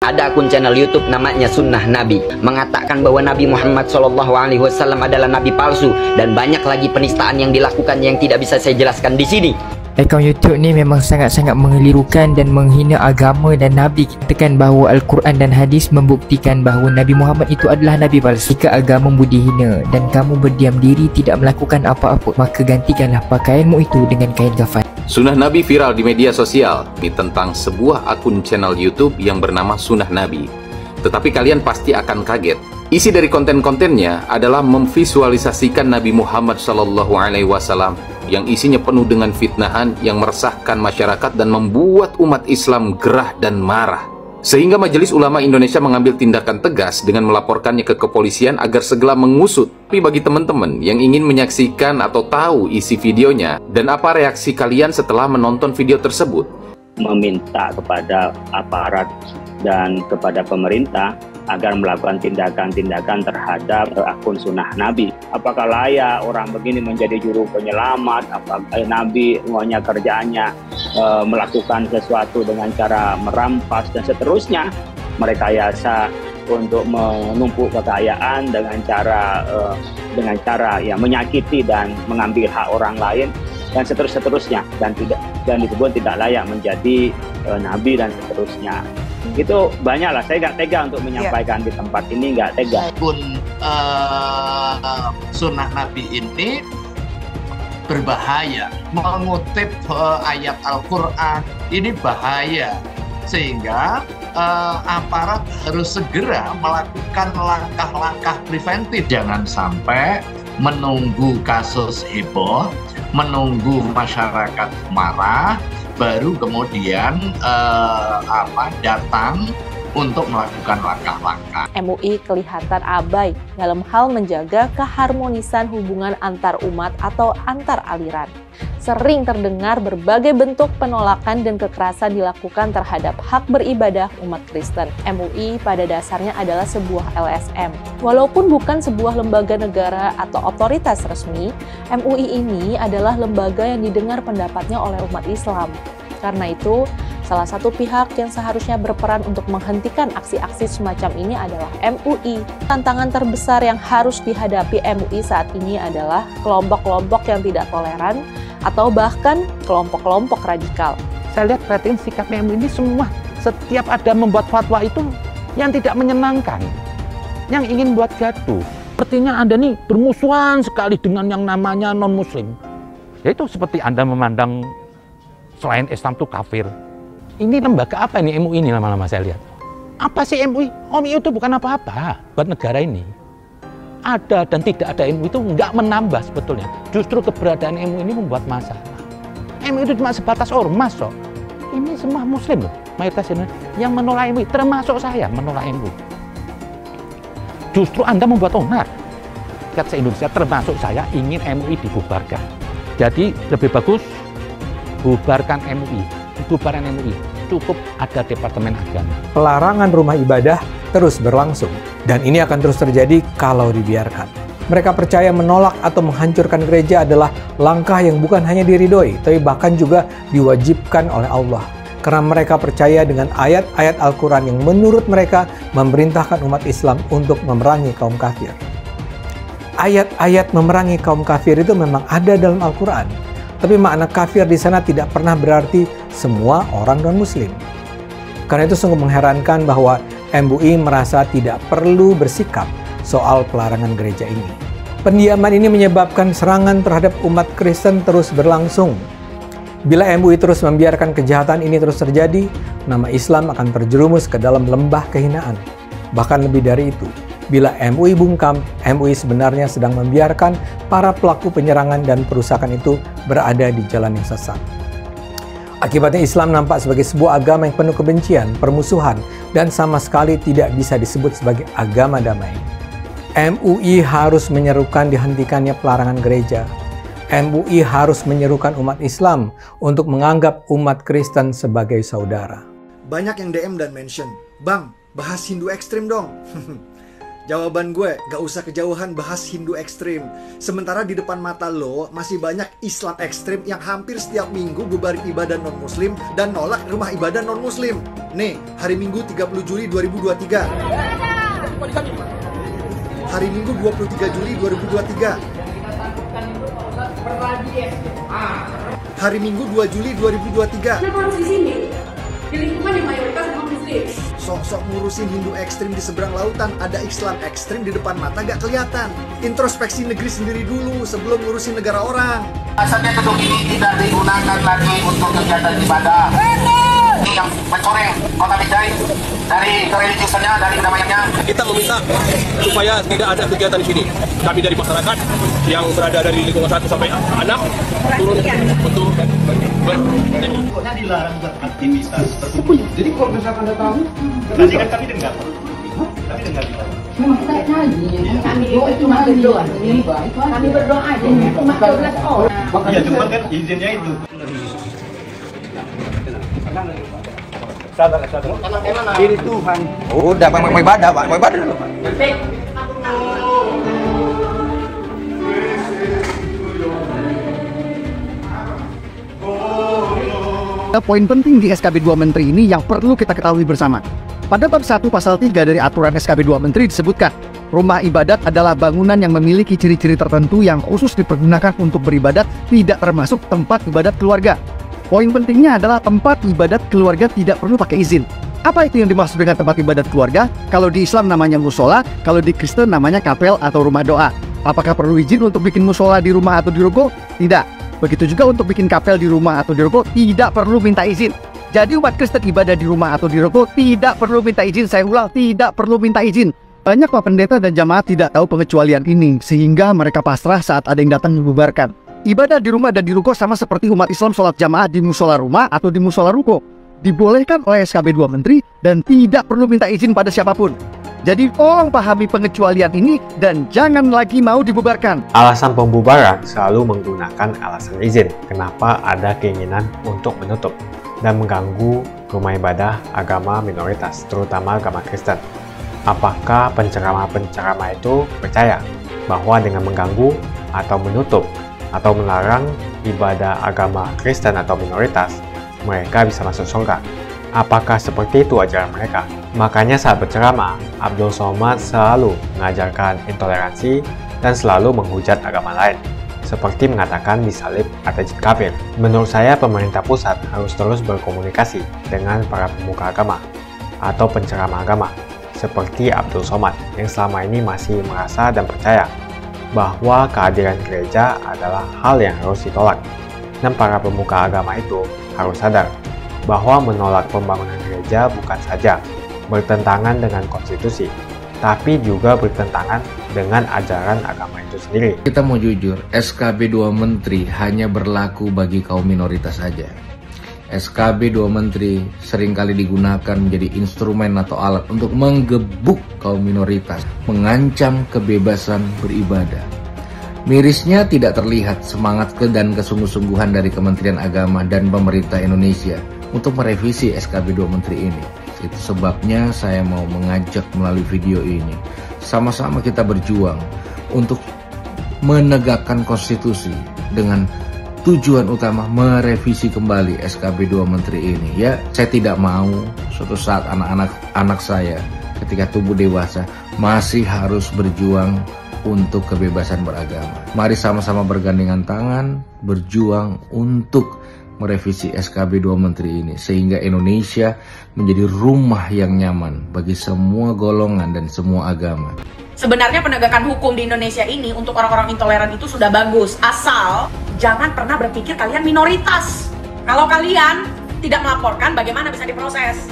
Ada akun channel YouTube namanya Sunnah Nabi, mengatakan bahwa Nabi Muhammad SAW adalah nabi palsu, dan banyak lagi penistaan yang dilakukan yang tidak bisa saya jelaskan di sini. Akaun YouTube ni memang sangat-sangat mengelirukan dan menghina agama dan Nabi. Katakan bahawa Al-Quran dan hadis membuktikan bahawa Nabi Muhammad itu adalah Nabi palsu. Jika agama budi hina dan kamu berdiam diri tidak melakukan apa-apa, maka gantikanlah pakaianmu itu dengan kain kafan. Sunnah Nabi viral di media sosial tentang sebuah akun channel YouTube yang bernama Sunnah Nabi. Tetapi kalian pasti akan kaget. Isi dari konten-kontennya adalah memvisualisasikan Nabi Muhammad SAW yang isinya penuh dengan fitnahan yang meresahkan masyarakat dan membuat umat Islam gerah dan marah. Sehingga Majelis Ulama Indonesia mengambil tindakan tegas dengan melaporkannya ke kepolisian agar segera mengusut. Tapi bagi teman-teman yang ingin menyaksikan atau tahu isi videonya dan apa reaksi kalian setelah menonton video tersebut, meminta kepada aparat dan kepada pemerintah agar melakukan tindakan-tindakan terhadap akun Sunnah Nabi. Apakah layak orang begini menjadi juru penyelamat? Apakah Nabi semuanya kerjaannya melakukan sesuatu dengan cara merampas dan seterusnya, merekayasa untuk menumpuk kekayaan dengan cara ya menyakiti dan mengambil hak orang lain dan seterusnya, dan disebut tidak layak menjadi nabi dan seterusnya. Itu banyaklah, saya nggak tega untuk menyampaikan di tempat ini, nggak tega. Akun Sunnah Nabi ini berbahaya, mengutip ayat Al-Quran ini bahaya, sehingga aparat harus segera melakukan langkah-langkah preventif. Jangan sampai menunggu kasus heboh, menunggu masyarakat marah, baru kemudian datang untuk melakukan langkah-langkah. MUI kelihatan abai dalam hal menjaga keharmonisan hubungan antar umat atau antar aliran. Sering terdengar berbagai bentuk penolakan dan kekerasan dilakukan terhadap hak beribadah umat Kristen. MUI pada dasarnya adalah sebuah LSM. Walaupun bukan sebuah lembaga negara atau otoritas resmi, MUI ini adalah lembaga yang didengar pendapatnya oleh umat Islam. Karena itu, salah satu pihak yang seharusnya berperan untuk menghentikan aksi-aksi semacam ini adalah MUI. Tantangan terbesar yang harus dihadapi MUI saat ini adalah kelompok-kelompok yang tidak toleran atau bahkan kelompok-kelompok radikal. Saya lihat perhatiin sikap MUI ini semua, setiap ada membuat fatwa itu yang tidak menyenangkan, yang ingin buat gaduh. Sepertinya Anda nih bermusuhan sekali dengan yang namanya non-muslim. Yaitu seperti Anda memandang selain Islam itu kafir. Ini lembaga apa ini MUI ini lama-lama saya lihat? Apa sih MUI? MUI itu bukan apa-apa buat negara ini. Ada dan tidak ada MUI itu nggak menambah sebetulnya. Justru keberadaan MUI ini membuat masalah. MUI itu cuma sebatas ormas kok. Ini semua muslim loh, mayoritas ini yang menolak MUI, termasuk saya menolak MUI. Justru Anda membuat onar. Rakyat se-Indonesia termasuk saya ingin MUI dibubarkan. Jadi lebih bagus bubarkan MUI. Bubaran MUI, cukup ada Departemen Agama. Pelarangan rumah ibadah terus berlangsung, dan ini akan terus terjadi kalau dibiarkan. Mereka percaya menolak atau menghancurkan gereja adalah langkah yang bukan hanya diridhoi, tapi bahkan juga diwajibkan oleh Allah. Karena mereka percaya dengan ayat-ayat Al-Quran yang menurut mereka memerintahkan umat Islam untuk memerangi kaum kafir. Ayat-ayat memerangi kaum kafir itu memang ada dalam Al-Quran. Tapi makna kafir di sana tidak pernah berarti semua orang non-muslim. Karena itu sungguh mengherankan bahwa MUI merasa tidak perlu bersikap soal pelarangan gereja ini. Pendiaman ini menyebabkan serangan terhadap umat Kristen terus berlangsung. Bila MUI terus membiarkan kejahatan ini terus terjadi, nama Islam akan terjerumus ke dalam lembah kehinaan. Bahkan lebih dari itu, bila MUI bungkam, MUI sebenarnya sedang membiarkan para pelaku penyerangan dan perusakan itu berada di jalan yang sesat. Akibatnya Islam nampak sebagai sebuah agama yang penuh kebencian, permusuhan, dan sama sekali tidak bisa disebut sebagai agama damai. MUI harus menyerukan dihentikannya pelarangan gereja. MUI harus menyerukan umat Islam untuk menganggap umat Kristen sebagai saudara. Banyak yang DM dan mention, "Bang, bahas Hindu ekstrim dong." Jawaban gue, gak usah kejauhan bahas Hindu ekstrim. Sementara di depan mata lo masih banyak Islam ekstrim yang hampir setiap minggu bubarin ibadah non-muslim dan nolak rumah ibadah non-muslim. Nih, hari Minggu 30 Juli 2023. Hari Minggu 23 Juli 2023. Hari Minggu 2 Juli 2023. Kenapa harus di sini? Di lingkungan yang mayoritas non-muslim. Sok-sok ngurusin Hindu ekstrim di seberang lautan, ada Islam ekstrim di depan mata gak kelihatan. Introspeksi negeri sendiri dulu sebelum ngurusin negara orang. Asalnya gedung ini tidak digunakan lagi untuk kegiatan ibadah. Ini yang mencoreng kota Binjai dari kereligiusannya, dari kedamaiannya. Kita meminta supaya tidak ada kegiatan di sini. Kami dari masyarakat yang berada dari lingkungan 1 sampai 6 turun untuk pokoknya dilarang beraktivitas tersebut. Jadi kalau misalkan Anda tahu, tadi kan kami dengar. Kami dengar. Memang kita ngaji, kami doa itu kami berdoa aja, cuma 12 orang. Iya, cuma kan izinnya itu. Sadar. Ini Tuhan. Udah, mau ibadah, Pak. Mau ibadah dulu, Pak. Poin penting di SKB 2 Menteri ini yang perlu kita ketahui bersama. Pada bab 1 pasal 3 dari aturan SKB 2 Menteri disebutkan, rumah ibadat adalah bangunan yang memiliki ciri-ciri tertentu yang khusus dipergunakan untuk beribadat, tidak termasuk tempat ibadat keluarga. Poin pentingnya adalah tempat ibadat keluarga tidak perlu pakai izin. Apa itu yang dimaksud dengan tempat ibadat keluarga? Kalau di Islam namanya musola, kalau di Kristen namanya kapel atau rumah doa. Apakah perlu izin untuk bikin musola di rumah atau di ruko? Tidak. Begitu juga untuk bikin kapel di rumah atau di ruko, tidak perlu minta izin. Jadi umat Kristen ibadah di rumah atau di ruko tidak perlu minta izin. Saya ulang, tidak perlu minta izin. Banyak Pak Pendeta dan jamaah tidak tahu pengecualian ini, sehingga mereka pasrah saat ada yang datang membubarkan. Ibadah di rumah dan di ruko sama seperti umat Islam sholat jamaah di musola rumah atau di musola ruko. Dibolehkan oleh SKB 2 Menteri dan tidak perlu minta izin pada siapapun. Jadi tolong pahami pengecualian ini dan jangan lagi mau dibubarkan. Alasan pembubaran selalu menggunakan alasan izin. Kenapa ada keinginan untuk menutup dan mengganggu rumah ibadah agama minoritas, terutama agama Kristen. Apakah penceramah-penceramah itu percaya bahwa dengan mengganggu atau menutup atau melarang ibadah agama Kristen atau minoritas, mereka bisa masuk surga? Apakah seperti itu ajaran mereka? Makanya saat berceramah, Abdul Somad selalu mengajarkan intoleransi dan selalu menghujat agama lain, seperti mengatakan disalib atau jid kafir. Menurut saya, pemerintah pusat harus terus berkomunikasi dengan para pemuka agama atau penceramah agama, seperti Abdul Somad yang selama ini masih merasa dan percaya bahwa kehadiran gereja adalah hal yang harus ditolak. Dan para pemuka agama itu harus sadar bahwa menolak pembangunan gereja bukan saja bertentangan dengan konstitusi, tapi juga bertentangan dengan ajaran agama itu sendiri. Kita mau jujur, SKB 2 Menteri hanya berlaku bagi kaum minoritas saja. SKB 2 Menteri seringkali digunakan menjadi instrumen atau alat untuk menggebuk kaum minoritas, mengancam kebebasan beribadah. Mirisnya tidak terlihat semangat dan kesungguh-sungguhan dari Kementerian Agama dan pemerintah Indonesia untuk merevisi SKB 2 Menteri ini. Itu sebabnya saya mau mengajak melalui video ini, sama-sama kita berjuang untuk menegakkan konstitusi dengan tujuan utama merevisi kembali SKB 2 Menteri ini. Ya, saya tidak mau suatu saat anak saya ketika tumbuh dewasa masih harus berjuang untuk kebebasan beragama. Mari sama-sama bergandengan tangan, berjuang untuk merevisi SKB 2 Menteri ini, sehingga Indonesia menjadi rumah yang nyaman bagi semua golongan dan semua agama. Sebenarnya penegakan hukum di Indonesia ini untuk orang-orang intoleran itu sudah bagus, asal jangan pernah berpikir kalian minoritas. Kalau kalian tidak melaporkan, bagaimana bisa diproses?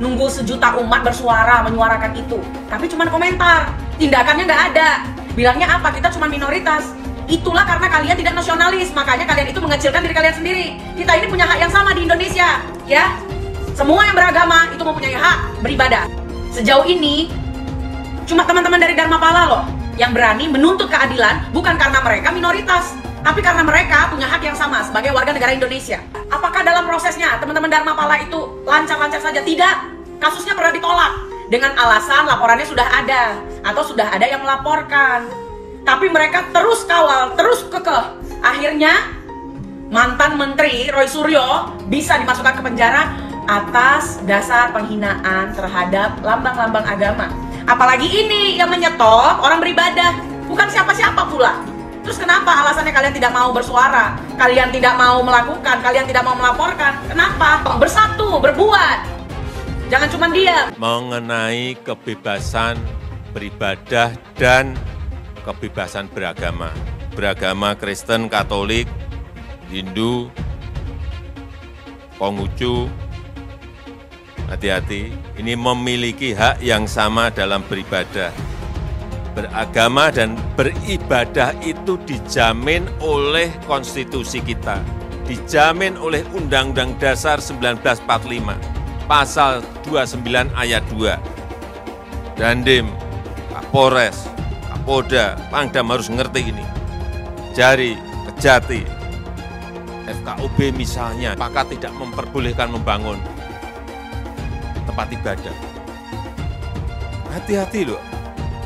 Nunggu sejuta umat bersuara, menyuarakan itu, tapi cuma komentar, tindakannya nggak ada. Bilangnya apa? Kita cuma minoritas. Itulah karena kalian tidak nasionalis, makanya kalian itu mengecilkan diri kalian sendiri. Kita ini punya hak yang sama di Indonesia, ya. Semua yang beragama itu mempunyai hak beribadah. Sejauh ini, cuma teman-teman dari Dharmapala loh yang berani menuntut keadilan, bukan karena mereka minoritas, tapi karena mereka punya hak yang sama sebagai warga negara Indonesia. Apakah dalam prosesnya teman-teman Dharmapala itu lancar-lancar saja? Tidak. Kasusnya pernah ditolak. dengan alasan laporannya sudah ada atau sudah ada yang melaporkan. Tapi mereka terus kawal, terus kekeh. Akhirnya mantan Menteri Roy Suryo bisa dimasukkan ke penjara atas dasar penghinaan terhadap lambang-lambang agama. Apalagi ini yang menyetop orang beribadah, bukan siapa-siapa pula. Terus kenapa alasannya kalian tidak mau bersuara? Kalian tidak mau melakukan, kalian tidak mau melaporkan. Kenapa? Bersatu, berbuat. Jangan cuma diam. Mengenai kebebasan beribadah dan kebebasan beragama. Beragama Kristen, Katolik, Hindu, Konghucu, hati-hati, ini memiliki hak yang sama dalam beribadah. Beragama dan beribadah itu dijamin oleh konstitusi kita, dijamin oleh Undang-Undang Dasar 1945, Pasal 29 ayat 2. Dandim, Kapolres, Kapolda, Pangdam harus ngerti ini. Jari, Kejati, FKUB misalnya, apakah tidak memperbolehkan membangun tempat ibadah? Hati-hati loh.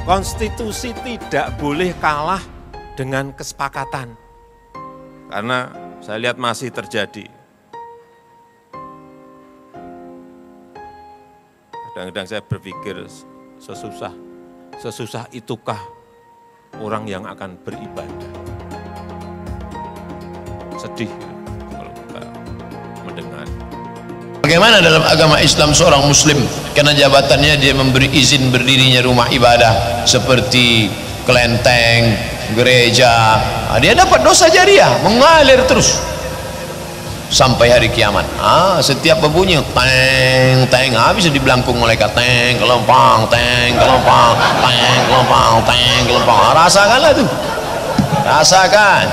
Konstitusi tidak boleh kalah dengan kesepakatan. Karena saya lihat masih terjadi. Kadang-kadang saya berpikir sesusah itukah orang yang akan beribadah. Sedih kalau kita mendengar. Bagaimana dalam agama Islam seorang muslim karena jabatannya dia memberi izin berdirinya rumah ibadah seperti kelenteng, gereja, dia dapat dosa jariah mengalir terus sampai hari kiamat. Setiap berbunyi teng teng bisa dibelangkung malaikat, teng kelompang, teng kelompang, teng kelompang, teng kelompang. Rasakanlah tuh, rasakan.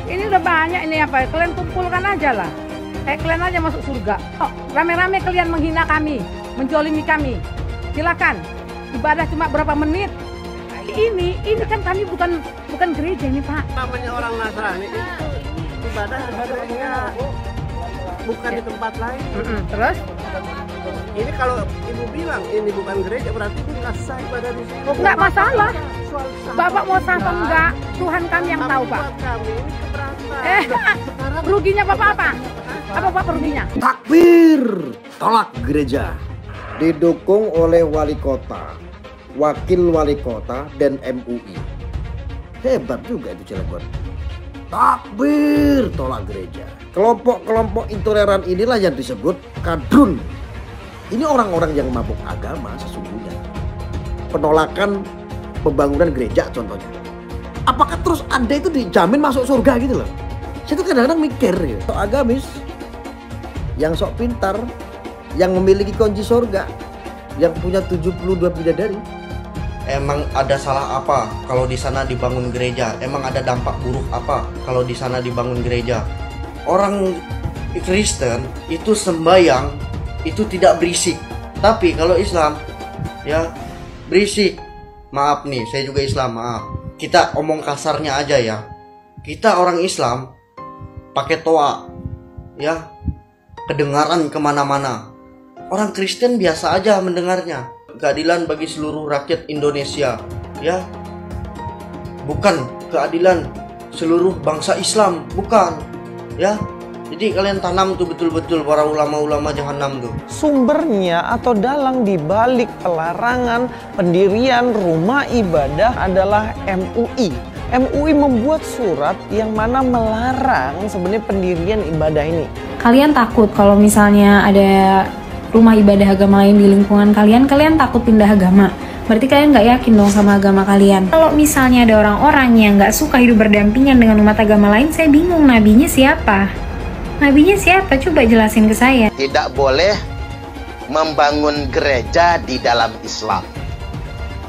Ini udah banyak ini apa? Kalian kumpulkan aja lah. Kalian aja masuk surga. Rame-rame kalian menghina kami, menjolimi kami. Silakan. Ibadah cuma berapa menit. Ini kan kami bukan gereja ini, Pak. Namanya orang Nasrani itu ibadah bukan di tempat lain. Terus? Ini kalau ibu bilang ini bukan gereja berarti itu nggak sah ibadah di sini. Nggak masalah. Bapak mau sah atau enggak? Tuhan kami yang tahu, Pak. Kami ini keberatan. Ruginya Bapak apa? Apa Pak ruginya? Takbir, tolak gereja. Didukung oleh wali kota, wakil wali kota, dan MUI. Hebat juga itu Cilegon. Takbir, tolak gereja. Kelompok-kelompok intoleran inilah yang disebut kadrun. Ini orang-orang yang mabuk agama sesungguhnya. Penolakan pembangunan gereja contohnya. Apakah terus Anda itu dijamin masuk surga gitu loh? Saya tuh kadang-kadang mikir ya. Sok agamis, yang sok pintar, yang memiliki kunci surga, yang punya 72 bidadari. Emang ada salah apa kalau di sana dibangun gereja? Emang ada dampak buruk apa kalau di sana dibangun gereja? Orang Kristen itu sembahyang itu tidak berisik. Tapi kalau Islam ya berisik. Maaf nih, saya juga Islam, maaf. Kita omong kasarnya aja ya. Kita orang Islam pakai toa ya, kedengaran kemana-mana. Orang Kristen biasa aja mendengarnya. Keadilan bagi seluruh rakyat Indonesia ya, bukan keadilan seluruh bangsa Islam, bukan ya. Jadi kalian tanam tuh betul-betul para ulama-ulama jahanam tuh. Sumbernya atau dalang dibalik pelarangan pendirian rumah ibadah adalah MUI. MUI membuat surat yang mana melarang sebenarnya pendirian ibadah ini. Kalian takut kalau misalnya ada rumah ibadah agama lain di lingkungan kalian takut pindah agama. Berarti kalian nggak yakin dong sama agama kalian. Kalau misalnya ada orang-orang yang nggak suka hidup berdampingan dengan umat agama lain, saya bingung nabinya siapa? Nabinya siapa? Coba jelasin ke saya. Tidak boleh membangun gereja di dalam Islam.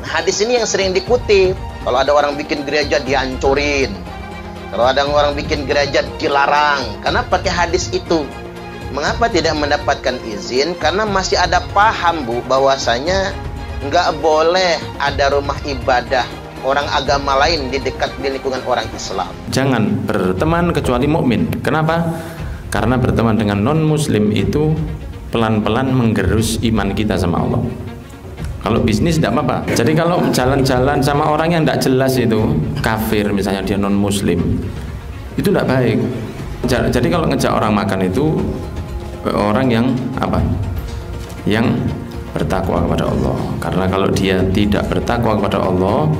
Nah, hadis ini yang sering dikutip. Kalau ada orang bikin gereja dihancurin. Kalau ada orang bikin gereja dilarang. Karena pakai hadis itu. Mengapa tidak mendapatkan izin? Karena masih ada paham Bu bahwasanya nggak boleh ada rumah ibadah orang agama lain di dekat di lingkungan orang Islam. Jangan berteman kecuali mukmin. Kenapa? Karena berteman dengan non muslim itu pelan-pelan menggerus iman kita sama Allah. Kalau bisnis tidak apa-apa. Jadi kalau jalan-jalan sama orang yang tidak jelas itu, kafir misalnya dia non muslim, itu tidak baik. Jadi kalau ngejak orang makan itu orang yang apa? Yang bertakwa kepada Allah. Karena kalau dia tidak bertakwa kepada Allah,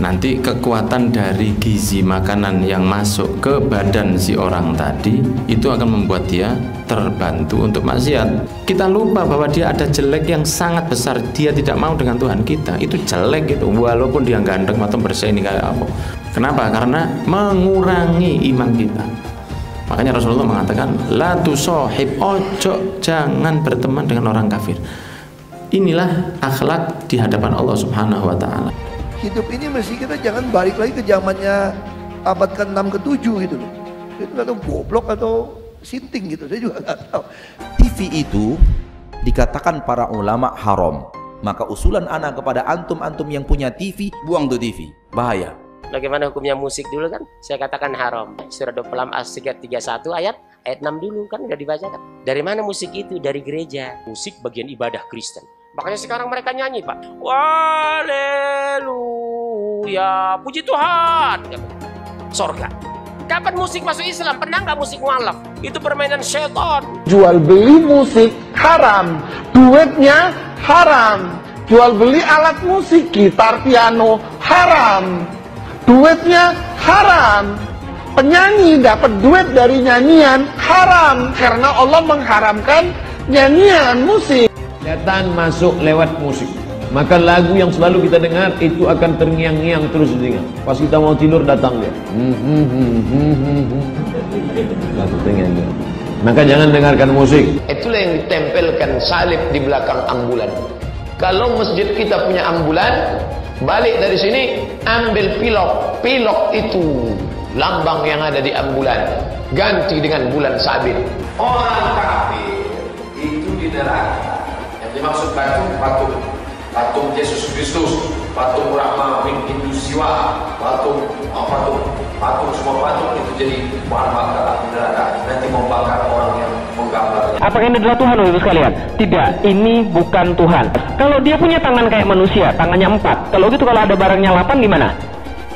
nanti kekuatan dari gizi makanan yang masuk ke badan si orang tadi itu akan membuat dia terbantu untuk maksiat. Kita lupa bahwa dia ada jelek yang sangat besar. Dia tidak mau dengan Tuhan kita. Itu jelek itu, walaupun dia ganteng atau bersih ini kayak apa. Kenapa? Karena mengurangi iman kita. Makanya Rasulullah mengatakan, la tusahib, ojo jangan berteman dengan orang kafir. Inilah akhlak di hadapan Allah Subhanahu wa taala. Hidup ini mesti kita jangan balik lagi ke zamannya abad ke-6 ke-7 gitu loh. Itu nggak tahu goblok atau sinting gitu, saya juga nggak tahu. TV itu dikatakan para ulama haram. Maka usulan anak kepada antum-antum yang punya TV, buang tuh TV, bahaya. Bagaimana hukumnya musik dulu kan? Saya katakan haram. Surah 26 As-Sighat 31 ayat 6 dulu kan udah dibacakan. Dari mana musik itu? Dari gereja. Musik bagian ibadah Kristen. Makanya sekarang mereka nyanyi, Pak. Haleluya, puji Tuhan. Sorga. Kapan musik masuk Islam? Pernah nggak musik mualaf? Itu permainan setan. Jual beli musik haram, duitnya haram. Jual beli alat musik, gitar, piano haram, duitnya haram. Penyanyi dapat duit dari nyanyian haram karena Allah mengharamkan nyanyian musik. Setan masuk lewat musik. Maka lagu yang selalu kita dengar itu akan terngiang-ngiang terus di telinga. Pas kita mau tidur datang dia. Lagu terngiang-ngiang. Maka jangan dengarkan musik. Itulah yang ditempelkan salib di belakang ambulan. Kalau masjid kita punya ambulan, balik dari sini ambil pilok. Pilok itu lambang yang ada di ambulan. Ganti dengan bulan sabit. Orang kafir itu di neraka. Dimaksud patung Yesus Kristus, patung Brahma, Hindu Siwa, patung semua patung itu jadi bahan bakar api neraka. Nanti membakar orang yang menggambar. Apakah ini adalah Tuhan, Bapak sekalian? Tidak, ini bukan Tuhan. Kalau dia punya tangan kayak manusia, tangannya 4. Kalau gitu kalau ada barangnya 8 gimana?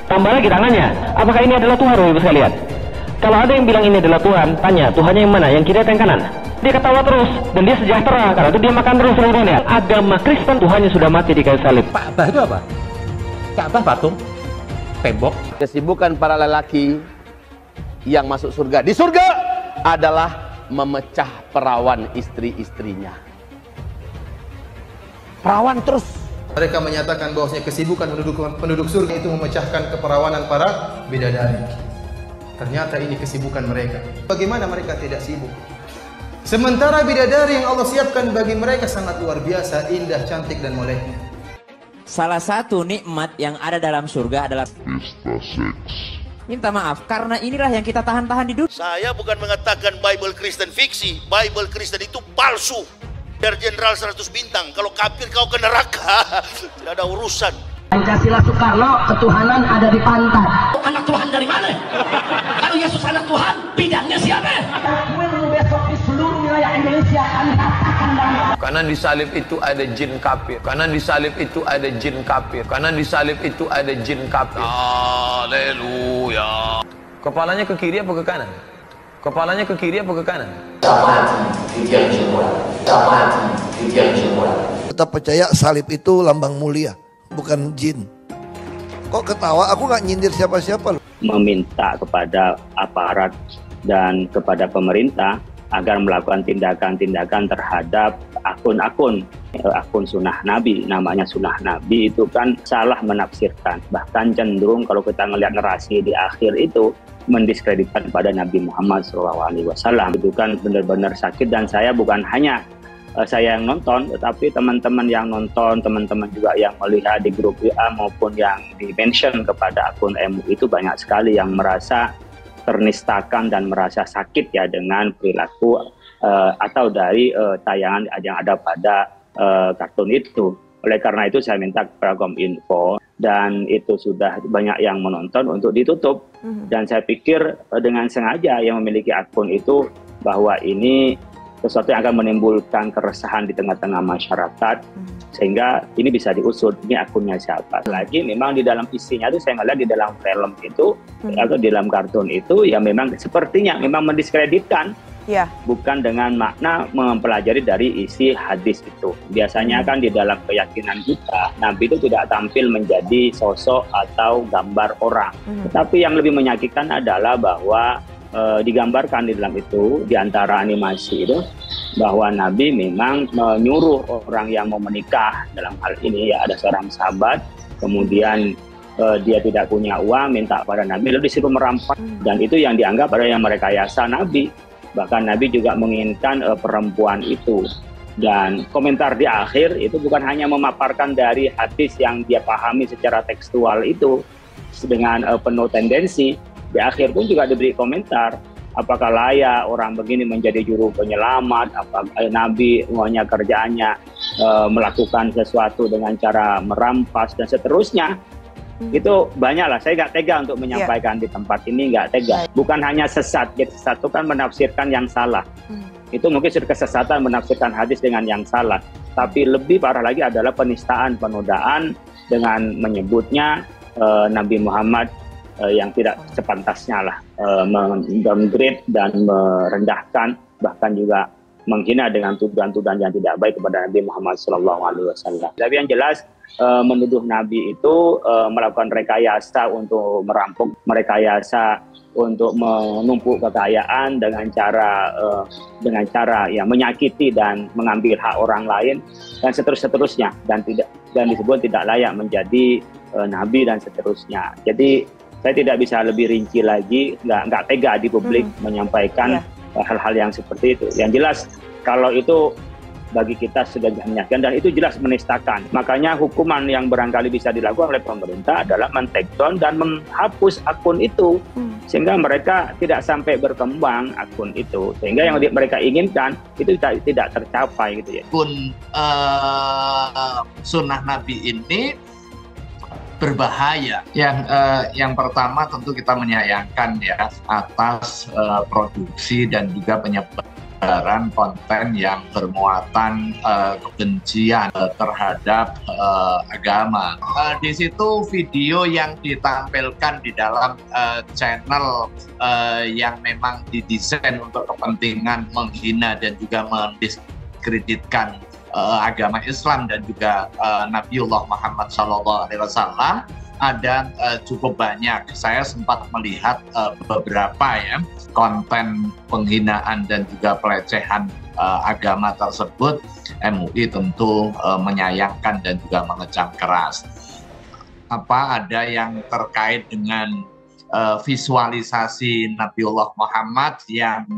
Tambah lagi tangannya. Apakah ini adalah Tuhan, Bapak sekalian? Kalau ada yang bilang ini adalah Tuhan, tanya Tuhannya yang mana? Yang kiri atau yang kanan? Dia ketawa terus dan dia sejahtera karena itu dia makan terus seluruhnya. Agama Kristen Tuhannya sudah mati di kayu salib. Ka'bah itu apa? Ka'bah patung, tembok. Kesibukan para lelaki yang masuk surga di surga adalah memecah perawan istri-istrinya. Perawan terus. Mereka menyatakan bahwasanya kesibukan penduduk surga itu memecahkan keperawanan para bidadari. Ternyata ini kesibukan mereka. Bagaimana mereka tidak sibuk? Sementara bidadari yang Allah siapkan bagi mereka sangat luar biasa, indah, cantik, dan moleknya. Salah satu nikmat yang ada dalam surga adalah pesta seks. Minta maaf, karena inilah yang kita tahan-tahan di dunia. Saya bukan mengatakan Bible Kristen fiksi. Bible Kristen itu palsu. Biar jenderal 100 bintang. Kalau kafir kau ke neraka, tidak ada urusan. Pancasila Soekarno, ketuhanan ada di pantat. Anak Tuhan dari mana? Kalau Yesus anak Tuhan, bidangnya siapa? Besok di seluruh wilayah Indonesia kami katakan dalam. Karena di salib itu ada jin kafir. Karena di salib itu ada jin kafir. Karena di salib itu ada jin kafir. Haleluya. Kepalanya ke kiri apa ke kanan? Kepalanya ke kiri apa ke kanan? Tetap percaya salib itu lambang mulia, bukan jin. Kok ketawa? Aku nggak nyindir siapa-siapa. Meminta kepada aparat dan kepada pemerintah agar melakukan tindakan-tindakan terhadap akun sunnah Nabi. Namanya sunnah Nabi itu kan salah menafsirkan, bahkan cenderung kalau kita ngelihat narasi di akhir itu mendiskreditkan pada Nabi Muhammad SAW. Itu kan benar-benar sakit, dan saya bukan hanya saya yang nonton, tetapi teman-teman yang nonton, teman-teman juga yang melihat di grup WA maupun yang di-mention kepada akun MUI itu banyak sekali yang merasa ternistakan dan merasa sakit ya dengan perilaku atau dari tayangan yang ada pada kartun itu. Oleh karena itu saya minta kepada Kominfo, dan itu sudah banyak yang menonton, untuk ditutup. Dan saya pikir dengan sengaja yang memiliki akun itu, bahwa ini sesuatu yang akan menimbulkan keresahan di tengah-tengah masyarakat, sehingga ini bisa diusut, ini akunnya siapa. Lagi memang di dalam isinya itu saya ngeliat di dalam film itu atau di dalam kartun itu ya memang sepertinya memang mendiskreditkan. Ya. Bukan dengan makna mempelajari dari isi hadis itu. Biasanya kan di dalam keyakinan kita, Nabi itu tidak tampil menjadi sosok atau gambar orang. Tetapi yang lebih menyakitkan adalah bahwa digambarkan di dalam itu, di antara animasi itu, bahwa Nabi memang menyuruh orang yang mau menikah. Dalam hal ini ya ada seorang sahabat, kemudian dia tidak punya uang, minta pada Nabi, lalu disuruh merampas. Dan itu yang dianggap adalah yang merekayasa Nabi. Bahkan Nabi juga menginginkan perempuan itu. Dan komentar di akhir itu bukan hanya memaparkan dari hadis yang dia pahami secara tekstual itu dengan penuh tendensi. Di akhir pun juga diberi komentar, apakah layak orang begini menjadi juru penyelamat, apakah Nabi maunya kerjaannya melakukan sesuatu dengan cara merampas dan seterusnya. Itu banyak lah, saya nggak tega untuk menyampaikan di tempat ini, nggak tega. Bukan hanya sesat, jadi sesat itu kan menafsirkan yang salah. Itu mungkin sudah kesesatan menafsirkan hadis dengan yang salah. Tapi lebih parah lagi adalah penistaan, penodaan dengan menyebutnya Nabi Muhammad yang tidak sepantasnya lah, mendowngrade dan merendahkan, bahkan juga menghina dengan tuduhan-tuduhan yang tidak baik kepada Nabi Muhammad SAW. Tapi yang jelas menuduh Nabi itu melakukan rekayasa untuk merampok, merekayasa untuk menumpuk kekayaan dengan cara ya menyakiti dan mengambil hak orang lain dan seterusnya, dan disebut tidak layak menjadi Nabi dan seterusnya. Jadi saya tidak bisa lebih rinci lagi, nggak tega di publik menyampaikan hal-hal yang seperti itu. Yang jelas kalau itu bagi kita sudah menyakitkan dan itu jelas menistakan. Makanya hukuman yang barangkali bisa dilakukan oleh pemerintah adalah men-take down dan menghapus akun itu. Sehingga mereka tidak sampai berkembang akun itu. Sehingga yang mereka inginkan itu tidak tercapai gitu ya. Akun sunnah Nabi ini berbahaya. Yang pertama tentu kita menyayangkan ya atas produksi dan juga penyebaran konten yang bermuatan kebencian terhadap agama. Di situ video yang ditampilkan di dalam channel yang memang didesain untuk kepentingan menghina dan juga mendiskreditkan agama Islam dan juga Nabiullah Muhammad SAW ada cukup banyak. Saya sempat melihat beberapa ya konten penghinaan dan juga pelecehan agama tersebut. MUI tentu menyayangkan dan juga mengecam keras. Ada yang terkait dengan visualisasi Nabiullah Muhammad yang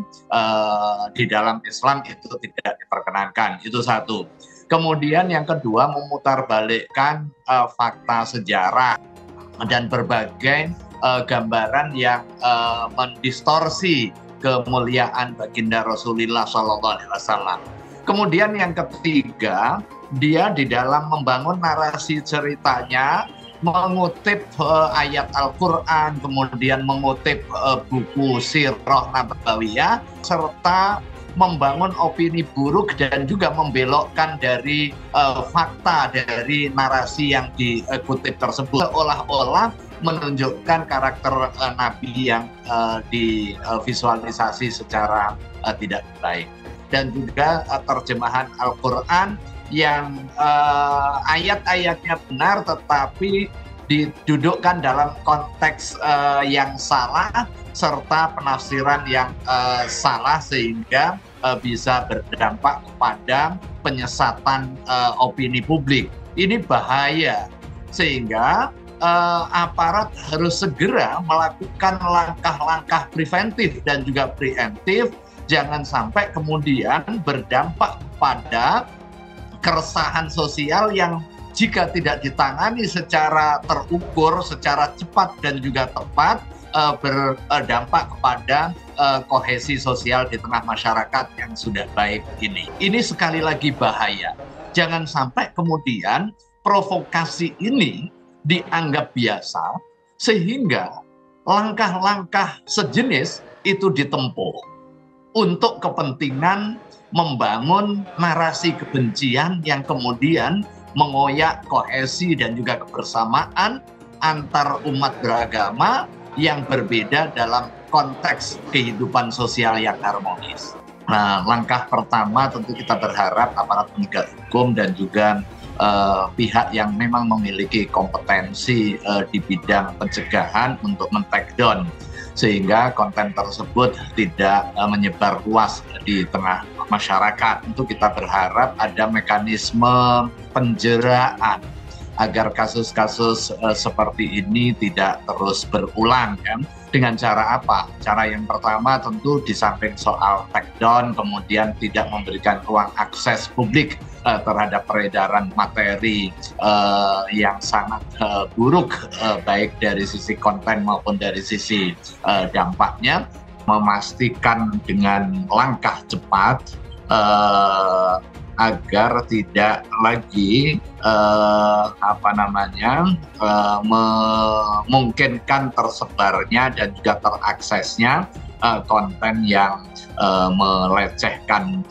di dalam Islam itu tidak diperkenankan. Itu satu. Kemudian yang kedua, memutarbalikkan fakta sejarah dan berbagai gambaran yang mendistorsi kemuliaan baginda Rasulullah SAW. Kemudian yang ketiga, dia di dalam membangun narasi ceritanya mengutip ayat Al-Quran, kemudian mengutip buku Sirah Nabawiyah, serta membangun opini buruk dan juga membelokkan dari fakta dari narasi yang dikutip tersebut, seolah-olah menunjukkan karakter Nabi yang divisualisasi secara tidak baik. Dan juga terjemahan Al-Quran yang ayat-ayatnya benar tetapi didudukkan dalam konteks yang salah serta penafsiran yang salah sehingga bisa berdampak kepada penyesatan opini publik. Ini bahaya sehingga aparat harus segera melakukan langkah-langkah preventif dan juga preemptif, jangan sampai kemudian berdampak pada keresahan sosial yang jika tidak ditangani secara terukur, secara cepat dan juga tepat, berdampak kepada kohesi sosial di tengah masyarakat yang sudah baik ini. Ini sekali lagi bahaya. Jangan sampai kemudian provokasi ini dianggap biasa, sehingga langkah-langkah sejenis itu ditempuh untuk kepentingan membangun narasi kebencian yang kemudian mengoyak kohesi dan juga kebersamaan antar umat beragama yang berbeda dalam konteks kehidupan sosial yang harmonis. Nah, langkah pertama tentu kita berharap aparat penegak hukum dan juga pihak yang memang memiliki kompetensi di bidang pencegahan untuk men-take down sehingga konten tersebut tidak menyebar luas di tengah masyarakat. Untuk kita berharap ada mekanisme penjeraan agar kasus-kasus seperti ini tidak terus berulang, kan? Dengan cara apa? Cara yang pertama tentu di samping soal take down, kemudian tidak memberikan ruang akses publik terhadap peredaran materi yang sangat buruk, baik dari sisi konten maupun dari sisi dampaknya, memastikan dengan langkah cepat agar tidak lagi memungkinkan tersebarnya dan juga teraksesnya konten yang melecehkan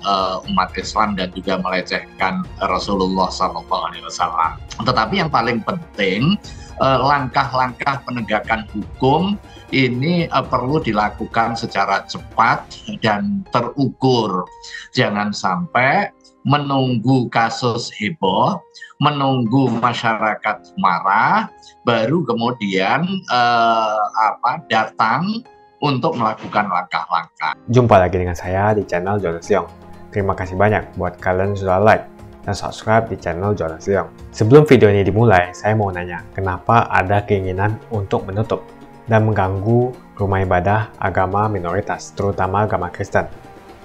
umat Islam dan juga melecehkan Rasulullah SAW. Tetapi yang paling penting, langkah-langkah penegakan hukum ini perlu dilakukan secara cepat dan terukur. Jangan sampai menunggu kasus heboh, menunggu masyarakat marah, baru kemudian datang untuk melakukan langkah-langkah. Jumpa lagi dengan saya di channel Jonas Leong. Terima kasih banyak buat kalian sudah like dan subscribe di channel Jonas Leong. Sebelum video ini dimulai, saya mau nanya, kenapa ada keinginan untuk menutup dan mengganggu rumah ibadah agama minoritas, terutama agama Kristen?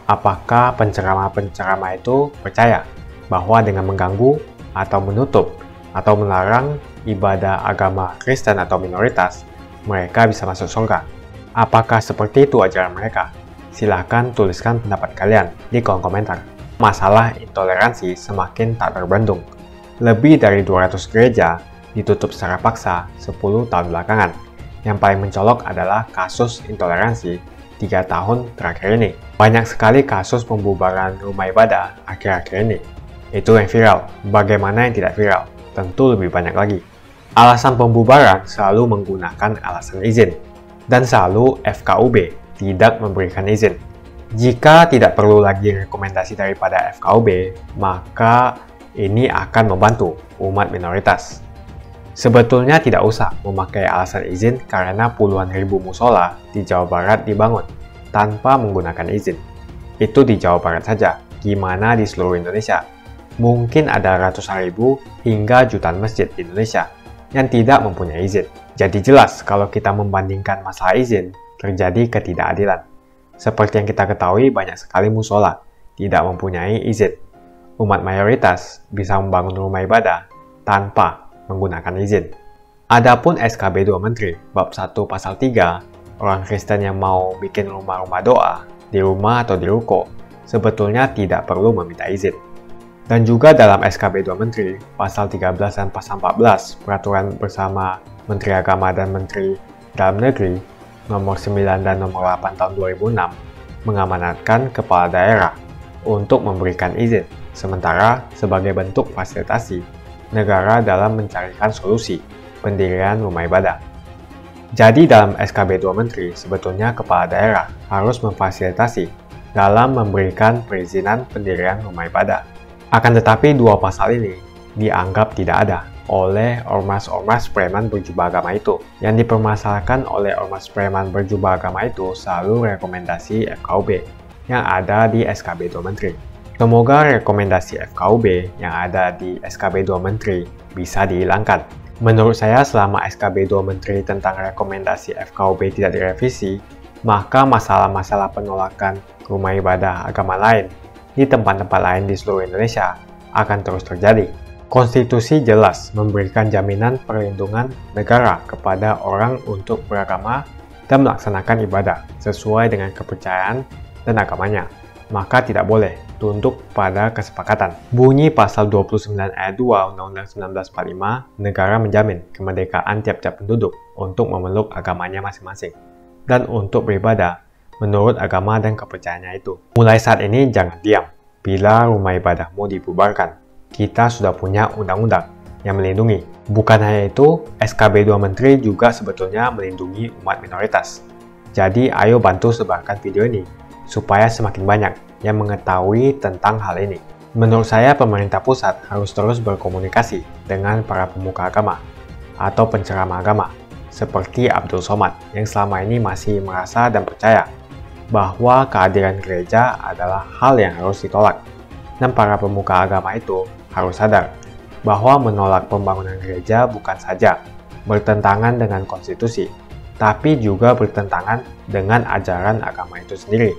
Apakah penceramah-penceramah itu percaya bahwa dengan mengganggu atau menutup atau melarang ibadah agama Kristen atau minoritas, mereka bisa masuk surga? Apakah seperti itu ajaran mereka? Silahkan tuliskan pendapat kalian di kolom komentar. Masalah intoleransi semakin tak terbendung. Lebih dari 200 gereja ditutup secara paksa 10 tahun belakangan. Yang paling mencolok adalah kasus intoleransi 3 tahun terakhir ini. Banyak sekali kasus pembubaran rumah ibadah akhir-akhir ini. Itu yang viral. Bagaimana yang tidak viral? Tentu lebih banyak lagi. Alasan pembubaran selalu menggunakan alasan izin. Dan selalu FKUB tidak memberikan izin. Jika tidak perlu lagi rekomendasi daripada FKUB, maka ini akan membantu umat minoritas. Sebetulnya tidak usah memakai alasan izin karena puluhan ribu musola di Jawa Barat dibangun tanpa menggunakan izin. Itu di Jawa Barat saja, gimana di seluruh Indonesia? Mungkin ada ratusan ribu hingga jutaan masjid di Indonesia yang tidak mempunyai izin. Jadi jelas kalau kita membandingkan masalah izin, terjadi ketidakadilan. Seperti yang kita ketahui, banyak sekali musola tidak mempunyai izin. Umat mayoritas bisa membangun rumah ibadah tanpa menggunakan izin. Adapun SKB 2 Menteri bab 1 pasal 3, orang Kristen yang mau bikin rumah-rumah doa di rumah atau di ruko sebetulnya tidak perlu meminta izin. Dan juga dalam SKB 2 Menteri pasal 13 dan pasal 14 peraturan bersama Menteri Agama dan Menteri Dalam Negeri nomor 9 dan nomor 8 tahun 2006 mengamanatkan kepala daerah untuk memberikan izin, sementara sebagai bentuk fasilitasi negara dalam mencarikan solusi pendirian rumah ibadah. Jadi dalam SKB 2 Menteri, sebetulnya kepala daerah harus memfasilitasi dalam memberikan perizinan pendirian rumah ibadah. Akan tetapi dua pasal ini dianggap tidak ada oleh ormas-ormas preman berjubah agama itu. Yang dipermasalahkan oleh ormas preman berjubah agama itu selalu rekomendasi FKUB yang ada di SKB 2 Menteri. Semoga rekomendasi FKUB yang ada di SKB 2 Menteri bisa dihilangkan. Menurut saya, selama SKB 2 Menteri tentang rekomendasi FKUB tidak direvisi, maka masalah-masalah penolakan rumah ibadah agama lain di tempat-tempat lain di seluruh Indonesia akan terus terjadi. Konstitusi jelas memberikan jaminan perlindungan negara kepada orang untuk beragama dan melaksanakan ibadah sesuai dengan kepercayaan dan agamanya. Maka tidak boleh tunduk pada kesepakatan. Bunyi pasal 29 ayat 2 Undang-Undang 1945, negara menjamin kemerdekaan tiap-tiap penduduk untuk memeluk agamanya masing-masing dan untuk beribadah menurut agama dan kepercayaannya itu. Mulai saat ini jangan diam bila rumah ibadahmu dibubarkan. kita sudah punya undang-undang yang melindungi. Bukan hanya itu, SKB 2 Menteri juga sebetulnya melindungi umat minoritas. Jadi ayo bantu sebarkan video ini, supaya semakin banyak yang mengetahui tentang hal ini. Menurut saya pemerintah pusat harus terus berkomunikasi dengan para pemuka agama atau penceramah agama, seperti Abdul Somad yang selama ini masih merasa dan percaya bahwa kehadiran gereja adalah hal yang harus ditolak. Dan para pemuka agama itu harus sadar bahwa menolak pembangunan gereja bukan saja bertentangan dengan konstitusi, tapi juga bertentangan dengan ajaran agama itu sendiri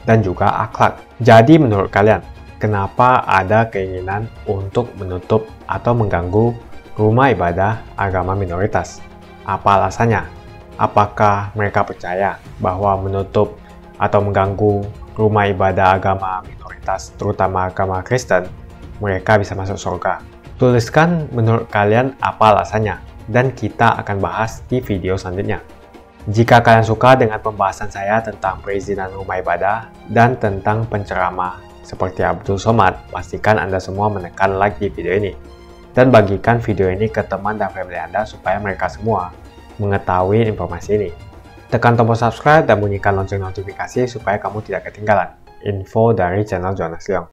dan juga akhlak. Jadi menurut kalian, kenapa ada keinginan untuk menutup atau mengganggu rumah ibadah agama minoritas? Apa alasannya? Apakah mereka percaya bahwa menutup atau mengganggu rumah ibadah agama minoritas, terutama agama Kristen, mereka bisa masuk surga? Tuliskan menurut kalian apa alasannya, dan kita akan bahas di video selanjutnya. Jika kalian suka dengan pembahasan saya tentang perizinan rumah ibadah dan tentang penceramah seperti Abdul Somad, pastikan Anda semua menekan like di video ini. Dan bagikan video ini ke teman dan family Anda supaya mereka semua mengetahui informasi ini. Tekan tombol subscribe dan bunyikan lonceng notifikasi supaya kamu tidak ketinggalan info dari channel Jonas Leong.